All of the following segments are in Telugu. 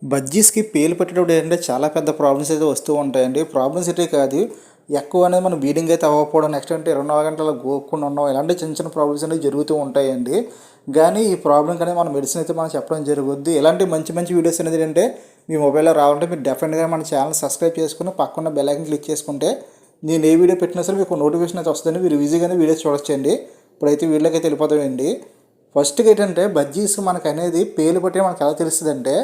బజ్జీస్‌కి పేలు పెట్టేటప్పుడు ఏంటంటే చాలా పెద్ద ప్రాబ్లమ్స్ అయితే వస్తూ ఉంటాయండి. ప్రాబ్లమ్స్ ఇటే కాదు, ఎక్కువ అనేది మనం బ్లీడింగ్ అయితే అవ్వకపోవడం, నెక్స్ట్ అంటే 24 గంటలు గోక్కుండా ఉండడం, ఇలాంటి చిన్న చిన్న ప్రాబ్లమ్స్ అనేవి జరుగుతూ ఉంటాయండి. కానీ ఈ ప్రాబ్లమ్‌కి అనేది మన మెడిసిన్ అయితే మనం చెప్పడం జరుగుద్ది. ఇలాంటి మంచి మంచి వీడియోస్ అనేది ఏంటంటే మీ మొబైల్‌లో రావాలంటే మీరు డెఫినెట్‌గా మన ఛానల్ సబ్స్క్రైబ్ చేసుకొని పక్కన బెల్ ఐకాన్ క్లిక్ చేసుకుంటే నేను ఏ వీడియో పెట్టినా సరే మీకు నోటిఫికేషన్ అయితే వస్తుందండి. మీరు ఈజీగానే వీడియోస్ చూడొచ్చండి. ఇప్పుడైతే వీడియోకి అయితే వెళ్ళిపోతామండి. ఫస్ట్‌గా ఏంటంటే బజ్జీస్ మనకనేది పేలు పట్టి మనకు ఎలా తెలుస్తదంటే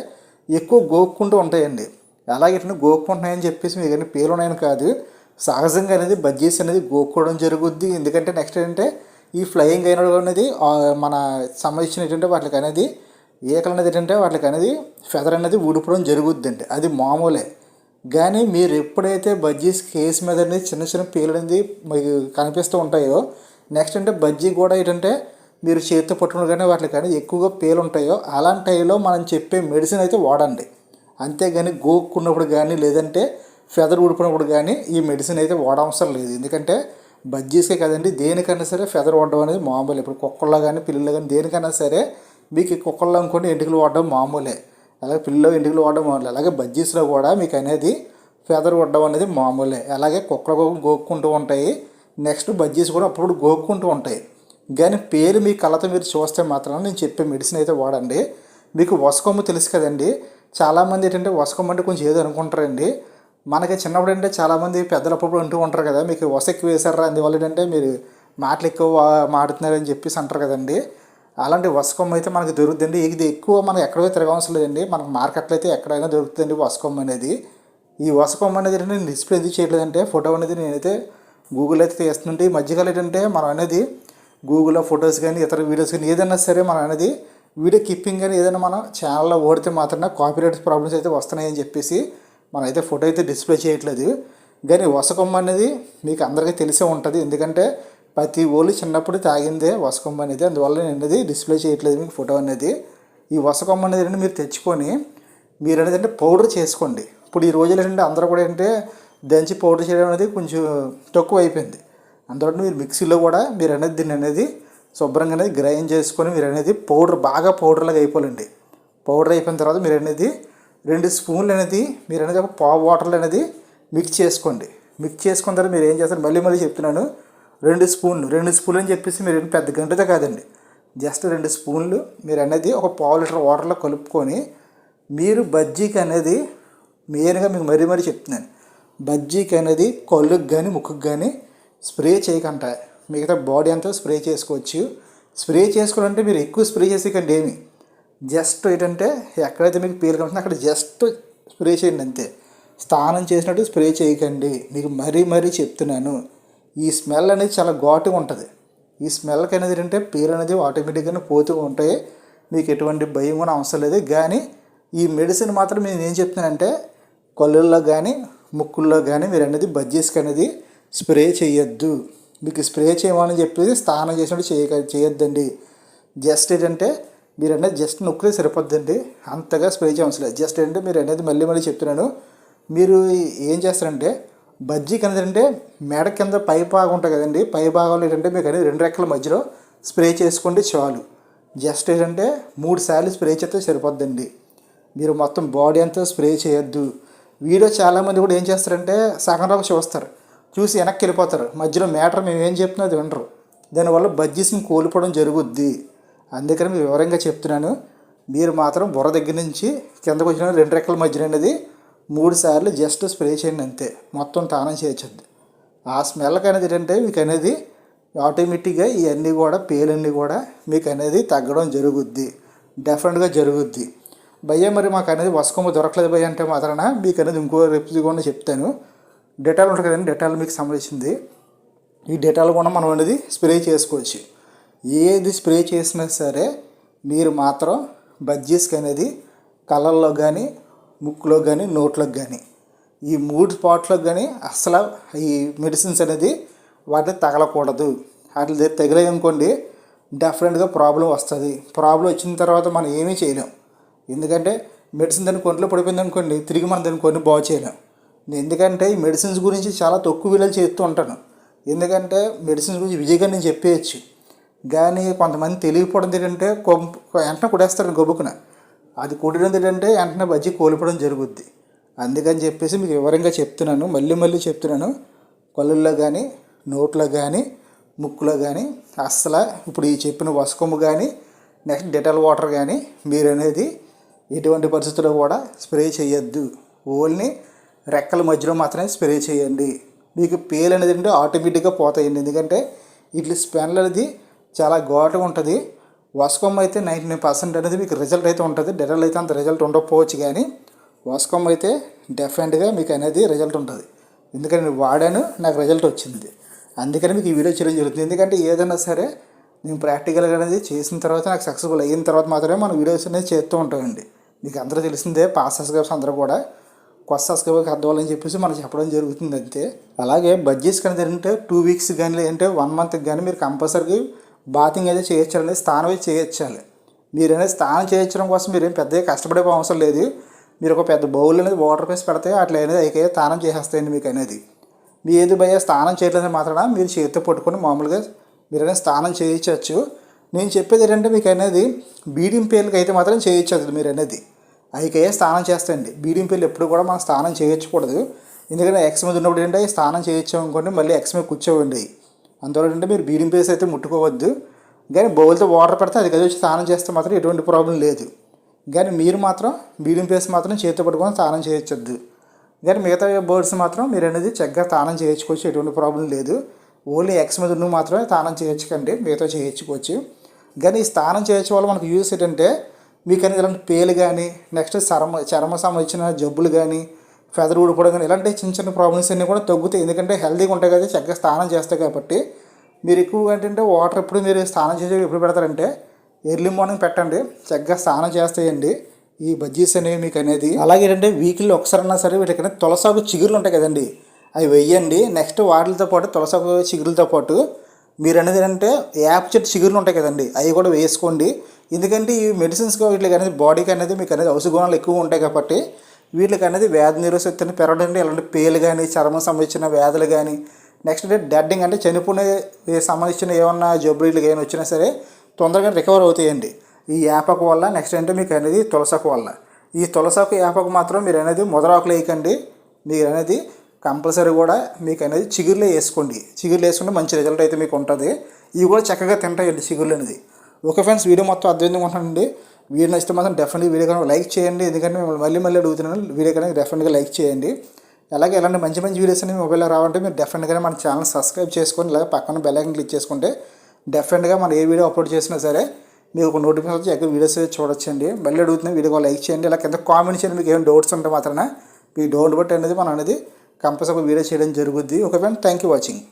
ఎక్కువ గోక్కుంటూ ఉంటాయండి. అలాగే గోక్కుంటున్నాయని చెప్పేసి మీకు కానీ పేలు ఉన్నాయని కాదు. సహజంగా అనేది బజ్జీస్ అనేది గోక్కోవడం జరుగుద్ది. ఎందుకంటే నెక్స్ట్ ఏంటంటే ఈ ఫ్లయింగ్ అయిన అనేది మన సంబంధించిన ఏంటంటే వాటికి అనేది ఈకలు అనేది ఏంటంటే వాటికి అనేది ఫెదర్ అనేది ఊడిపోవడం జరుగుద్దండి. అది మామూలే. కానీ మీరు ఎప్పుడైతే బజ్జీస్ కేసు మీద అనేది చిన్న చిన్న పేలు అనేది మీకు కనిపిస్తూ ఉంటాయో, నెక్స్ట్ అంటే బజ్జీ కూడా ఏంటంటే మీరు చేతితో పట్టుకుని కానీ వాటికి కానీ ఎక్కువగా పేలు ఉంటాయో అలాంటి టైంలో మనం చెప్పే మెడిసిన్ అయితే వాడండి. అంతేగాని గోక్కున్నప్పుడు కానీ లేదంటే ఫెదర్ ఊడిపోయినప్పుడు కానీ ఈ మెడిసిన్ అయితే వాడవసరం లేదు. ఎందుకంటే బజ్జీస్కే కదండి, దేనికైనా సరే ఫెదర్ వాడడం అనేది మామూలే. ఇప్పుడు కుక్కల్లో కానీ పిల్లల్లో కానీ దేనికైనా సరే మీకు కుక్కల్లో అనుకోండి ఎంటికలు వాడడం మామూలే, అలాగే పిల్లల్లో ఎంటికలు వాడడం మామూలే. అలాగే బజ్జీస్లో కూడా మీకు అనేది ఫెదర్ వాడడం అనేది మామూలే. అలాగే కుక్కలు గోక్కుంటూ ఉంటాయి, నెక్స్ట్ బజ్జీస్ కూడా అప్పుడు గోక్కుంటూ ఉంటాయి. కానీ పేరు మీ కళ్ళతో మీరు చూస్తే మాత్రం నేను చెప్పే మెడిసిన్ అయితే వాడండి. మీకు వసకొమ్ము తెలుసు కదండి, చాలామంది ఏంటంటే వసకొమ్ము అంటే కొంచెం ఏదో అనుకుంటారండి. మనకి చిన్నప్పుడు అంటే చాలామంది పెద్దలు అప్పుడు అంటూ ఉంటారు కదా, మీకు వస ఎక్కువ వేసారా, అందువల్ల ఏంటంటే మీరు మాటలు ఎక్కువ మాడుతున్నారని చెప్పేసి అంటారు కదండి. అలాంటి వసకొమ్ము అయితే మనకు దొరుకుతుందండి. ఇది ఎక్కువ మనం ఎక్కడో తిరగవసరం లేదండి, మనకు మార్కెట్లో అయితే ఎక్కడైనా దొరుకుతుందండి వసకొమ్ము అనేది. ఈ వసకొమ్ము అనేది నేను డిస్ప్లే ఎందుకు చేయట్లేదంటే ఫోటో అనేది నేనైతే గూగుల్ అయితే తీస్తుంటే ఈ మధ్యకాలం ఏంటంటే మనం అనేది గూగుల్లో ఫొటోస్ కానీ ఇతర వీడియోస్ కానీ ఏదైనా సరే మనం అనేది వీడియో క్లిప్పింగ్ కానీ ఏదైనా మనం ఛానల్లో ఓడితే మాత్రమే కాపీరైట్ ప్రాబ్లమ్స్ అయితే వస్తున్నాయని చెప్పేసి మనం అయితే ఫోటో అయితే డిస్ప్లే చేయట్లేదు. కానీ వసకొమ్మ అనేది మీకు అందరికీ తెలిసే ఉంటుంది, ఎందుకంటే ప్రతి ఓళ్ళు చిన్నప్పుడు తాగిందే వసకొమ్మ అనేది. అందువల్ల నేను అనేది డిస్ప్లే చేయట్లేదు మీకు ఫోటో అనేది. ఈ వసకొమ్మ అనేది మీరు తెచ్చుకొని మీరు అనేది అంటే పౌడర్ చేసుకోండి. ఇప్పుడు ఈ రోజులు ఏంటంటే అందరూ కూడా ఏంటంటే దంచి పౌడర్ చేయడం అనేది కొంచెం తక్కువ అయిపోయింది. అందువల్ల మీరు మిక్సీలో కూడా మీరు అనేది దీన్ని అనేది శుభ్రంగా అనేది గ్రైండ్ చేసుకొని మీరు అనేది పౌడర్ బాగా పౌడర్లాగా అయిపోవాలండి. పౌడర్ అయిపోయిన తర్వాత మీరు అనేది 2 స్పూన్లు అనేది మీరు అనేది ఒక పావు వాటర్లో అనేది మిక్స్ చేసుకోండి. మిక్స్ చేసుకున్న తర్వాత మీరు ఏం చేస్తారు, మళ్ళీ చెప్తున్నాను, 2 స్పూన్లు అని చెప్పేసి మీరు పెద్ద గంటతో కాదండి, జస్ట్ 2 స్పూన్లు మీరు అనేది ఒక పావు లీటర్ వాటర్లో కలుపుకొని మీరు బజ్జీకి అనేది మెయిన్గా మీకు మరీ చెప్తున్నాను, బజ్జీకి అనేది కళ్ళుకి కానీ ముక్కుకి కానీ స్ప్రే చేయకుండా మిగతా బాడీ అంతా స్ప్రే చేసుకోవచ్చు. స్ప్రే చేసుకోవాలంటే మీరు ఎక్కువ స్ప్రే చేసేకండి ఏమి, జస్ట్ ఏంటంటే ఎక్కడైతే మీకు పేరు కలుగుతుందో అక్కడ జస్ట్ స్ప్రే చేయండి అంతే. స్నానం చేసినట్టు స్ప్రే చేయకండి, మీకు మరీ చెప్తున్నాను. ఈ స్మెల్ అనేది చాలా ఘాటుగా ఉంటుంది. ఈ స్మెల్కి అనేది ఏంటంటే పేరు అనేది ఆటోమేటిక్గా పోతూ ఉంటాయి, మీకు ఎటువంటి భయం కూడా అవసరం లేదు. కానీ ఈ మెడిసిన్ మాత్రం నేను ఏం చెప్తున్నానంటే కళ్ళల్లో కానీ ముక్కుల్లో కానీ మీరు అనేది బజ్జీస్కి అనేది స్ప్రే చేయొద్దు. మీకు స్ప్రే చేయమని చెప్పేసి స్నానం చేసినట్టు చేయొద్దండి. జస్ట్ ఏంటంటే మీరు అనేది జస్ట్ నొక్కితే సరిపోద్దండి, అంతగా స్ప్రే చేయవలసిన లేదు. జస్ట్ ఏంటంటే మీరు అనేది మళ్ళీ చెప్తున్నాను, మీరు ఏం చేస్తారంటే బజ్జీకి అనేది అంటే మెడ కింద పై భాగం ఉంటుంది కదండి, పై భాగంలో ఏంటంటే మీకు అనేది 2 రెక్కల మధ్యలో స్ప్రే చేసుకోండి చాలు. జస్ట్ ఏంటంటే 3 సార్లు స్ప్రే చేస్తే సరిపోద్దండి. మీరు మొత్తం బాడీ అంతా స్ప్రే చేయొద్దు. వీడియో చాలామంది కూడా ఏం చేస్తారంటే సగం రాకు చూస్తారు, చూసి వెనక్కి వెళ్ళిపోతారు, మధ్యలో మ్యాటర్ మేము ఏం చెప్తున్నది వినరు. దానివల్ల బజ్జీస్ని కోల్పోవడం జరుగుద్ది. అందుకని మీరు వివరంగా చెప్తున్నాను, మీరు మాత్రం బుర్ర దగ్గర నుంచి కిందకు వచ్చిన 2 రెక్కల మధ్యన అనేది 3 సార్లు జస్ట్ స్ప్రే చేయండి అంతే, మొత్తం తానం చేయొచ్చద్దు. ఆ స్మెల్కి అనేది ఏంటంటే మీకు అనేది ఆటోమేటిక్గా ఇవన్నీ కూడా పేలన్నీ కూడా మీకు అనేది తగ్గడం జరుగుద్ది, డెఫినెట్గా జరుగుద్ది. భయ్య మరి మాకు అనేది వసకొమ్మ దొరకలేదు భయ్య అంటే మాత్రాన మీకు అనేది ఇంకో రెసిపీ కూడా చెప్తాను. డెటాల్ ఉంటుంది కదండి, డెటాల్ మీకు సంబంధించింది. ఈ డెటాల్ కూడా మనం అనేది స్ప్రే చేసుకోవచ్చు. ఏది స్ప్రే చేసినా సరే మీరు మాత్రం బజ్జీస్కి అనేది కళ్ళల్లో కానీ ముక్కులో కానీ నోట్లోకి కానీ ఈ 3 స్పాట్లకు కానీ అసలు ఈ మెడిసిన్స్ అనేది వాటిని తగలకూడదు. వాటి తగిలాయి అనుకోండి డెఫినెట్గా ప్రాబ్లం వస్తుంది. ప్రాబ్లం వచ్చిన తర్వాత మనం ఏమీ చేయలేం, ఎందుకంటే మెడిసిన్ దాన్ని కొంట్లో పడిపోయింది అనుకోండి తిరిగి మనం దాన్ని కొన్ని బాగు చేయలేం. ఎందుకంటే ఈ మెడిసిన్స్ గురించి చాలా తక్కువ వీడియోలు చేస్తూ ఉంటాను, ఎందుకంటే మెడిసిన్స్ గురించి విజయగా నేను చెప్పేయచ్చు. కానీ కొంతమంది తెలియకపోవడం ఏంటంటే వెంటనే కొడేస్తారు గొబ్బుకున. అది కుట్టినది ఏంటంటే వెంటనే బజ్జీ కోల్పోవడం జరుగుద్ది. అందుకని చెప్పేసి మీకు వివరంగా చెప్తున్నాను, మళ్ళీ చెప్తున్నాను. కళ్ళల్లో కానీ, నోట్లో కానీ, ముక్కులో కానీ అస్సలు ఇప్పుడు ఈ చెప్పిన వసకొమ్ము కానీ, నెక్స్ట్ డెటాల్ వాటర్ కానీ మీరు అనేది ఎటువంటి పరిస్థితుల్లో కూడా స్ప్రే చేయొద్దు. ఓన్లీ రెక్కల మధ్యలో మాత్రమే స్ప్రే చేయండి. మీకు పేలు అనేది అంటే ఆటోమేటిక్గా పోతాయండి. ఎందుకంటే ఇట్లా స్మెల్ అనేది చాలా ఘాటుగా ఉంటుంది. వసకొమ్మ అయితే 99% అనేది మీకు రిజల్ట్ అయితే ఉంటుంది. డెటాల్ అయితే అంత రిజల్ట్ ఉండకపోవచ్చు, కానీ వసకొమ్మ అయితే డెఫినెట్గా మీకు అనేది రిజల్ట్ ఉంటుంది. ఎందుకంటే నేను వాడాను, నాకు రిజల్ట్ వచ్చింది. అందుకని మీకు ఈ వీడియో చేయడం జరుగుతుంది. ఎందుకంటే ఏదైనా సరే నేను ప్రాక్టికల్గా అనేది చేసిన తర్వాత నాకు సక్సెస్ఫుల్ అయిన తర్వాత మాత్రమే మనం వీడియోస్ అనేది చేస్తూ ఉంటామండి. మీకు అందరూ తెలిసిందే, పాస్ సబ్స్క్రైబర్స్ అందరూ కూడా కొత్త సబ్స్క్రైబర్కి అర్థవాలని చెప్పేసి మనం చెప్పడం జరుగుతుంది అంతే. అలాగే బడ్జెట్స్ కానీ ఏంటంటే 2 వీక్స్ కానీ లేదంటే 1 మంత్కి కానీ మీరు కంపల్సరీ బాతింగ్ అయితే చేయించాలి, స్నానం అయితే చేయించాలి. మీరు అనేది స్నానం చేయించడం కోసం మీరు ఏం పెద్దగా కష్టపడే అవసరం లేదు. మీరు ఒక పెద్ద బౌల్ అనేది వాటర్ వేసి పెడితే అట్లా అనేది అయితే స్నానం చేసేస్తాయండి. మీకు అనేది మీ ఏది భయ స్నానం చేయలేదని మాత్రాన మీరు చేతితో పట్టుకొని మామూలుగా మీరు అనేది స్నానం చేయించవచ్చు. నేను చెప్పేది ఏంటంటే మీకు అనేది బీడింగ్ పేర్లకి అయితే మాత్రం చేయించదు. మీరు అనేది అయికే స్నానం చేస్తాయండి. బీడింగ్ పేర్లు ఎప్పుడు కూడా మనం స్నానం చేయకూడదు. ఎందుకంటే ఎక్స్ మీద ఉన్నప్పుడు ఏంటంటే స్నానం చేయించామనుకోండి మళ్ళీ ఎక్స్ మీద కూర్చోవండి. అందువల్ల ఏంటంటే మీరు బీడింగ్ పేస్ అయితే ముట్టుకోవద్దు. కానీ బౌల్తో వాటర్ పెడితే అది వచ్చి స్నానం చేస్తే మాత్రం ఎటువంటి ప్రాబ్లం లేదు. కానీ మీరు మాత్రం బీడింగ్ పేస్ మాత్రం చేతితో పట్టుకొని స్నానం చేయొచ్చొద్దు. కానీ మిగతా బర్డ్స్ మాత్రం మీరు అనేది చక్కగా స్నానం చేయించుకోవచ్చు, ఎటువంటి ప్రాబ్లం లేదు. ఓన్లీ ఎక్స్ మీద ఉన్న మాత్రమే స్నానం చేయొచ్చుకండి, మిగతా చేయించుకోవచ్చు. కానీ ఈ స్నానం చేయొచ్చు వల్ల మనకు యూస్ ఏంటంటే మీకు అనేది ఇలాంటి పేలు కానీ, నెక్స్ట్ చర్మ సంబంధించిన జబ్బులు కానీ, ఫెదర్ ఊడిపోవడం కానీ ఇలాంటి చిన్న ప్రాబ్లమ్స్ అన్నీ కూడా తగ్గుతాయి. ఎందుకంటే హెల్తీగా ఉంటాయి కదా, చక్కగా స్నానం చేస్తాయి కాబట్టి. మీరు ఎక్కువగా ఏంటంటే వాటర్ ఎప్పుడు మీరు స్నానం చేసే ఎప్పుడు పెడతారంటే ఎర్లీ మార్నింగ్ పెట్టండి, చక్కగా స్నానం చేస్తాయండి ఈ బజ్జీస్ అనేవి మీకు అనేది. అలాగే ఏంటంటే వీక్లీ ఒకసారన్నా సరే వీటికైనా తులసాకు చిగురులు ఉంటాయి కదండి, అవి వెయ్యండి. నెక్స్ట్ వాటితో పాటు తులసాకు చిగురులతో పాటు మీరు అనేది ఏంటంటే యాప్ చెట్టు చిగురులు ఉంటాయి కదండి, అవి కూడా వేసుకోండి. ఎందుకంటే ఈ మెడిసిన్స్గా వీటికి అనేది బాడీకి అనేది మీకు అనేది ఔషధ గుణాలు ఎక్కువ ఉంటాయి కాబట్టి వీటికి అనేది వ్యాధి నిరోధశక్తిని పెరగడానికి ఇలాంటి పేలు కానీ, చర్మం సంబంధించిన వ్యాధులు కానీ, నెక్స్ట్ డెడ్డింగ్ అంటే చనిపోయే సంబంధించిన ఏమన్నా జబ్బులు వీటికి ఏమైనా వచ్చినా సరే తొందరగా రికవర్ అవుతాయండి ఈ యాపకు వల్ల. నెక్స్ట్ అంటే మీకు అనేది తులసాకు వల్ల. ఈ తులసాకు యాపకు మాత్రం మీరు అనేది మొదలాకులు వేయకండి. మీరు అనేది కంపల్సరీ కూడా మీకు అనేది చిగురులో వేసుకోండి. చిగురులు వేసుకుంటే మంచి రిజల్ట్ అయితే మీకు ఉంటుంది. ఇవి కూడా చక్కగా తింటాయండి చిగురులు అనేది. ఓకే ఫ్రెండ్స్, వీడియో మొత్తం అర్థమైంది ఉంటానండి. వీడియో నచ్చితే మాత్రం డెఫినెట్గా వీడియో కనుక లైక్ చేయండి. ఎందుకంటే మిమ్మల్ని మళ్ళీ అడుగుతున్నాను, వీడియో కనుక డెఫినెట్గా లైక్ చేయండి. అలాగే ఇలాంటి మంచి వీడియోస్ అనేవి మొబైల్లో రావాలంటే మీరు డెఫినెట్గా మన ఛానల్ సబ్స్క్రైబ్ చేసుకొని ఇలాగ పక్కన బెల్ ఐకాన్ క్లిక్ చేసుకుంటే డెఫినెట్గా మనం ఏ వీడియో అప్లోడ్ చేసినా సరే మీకు ఒక నోటిఫికేషన్ వచ్చి ఎక్కడ వీడియోస్ చూడొచ్చండి. మళ్ళీ అడుగుతున్న వీడియో లైక్ చేయండి. ఇలా కింద కామెంట్ చేయండి, మీకు ఏమైనా డౌట్స్ ఉంటే మాత్రమే మీ డౌట్ బట్టి అనేది మనం అనేది కంపల్సరీ వీడియో చేయడం జరుగుద్ది. Okay friend, thank you watching.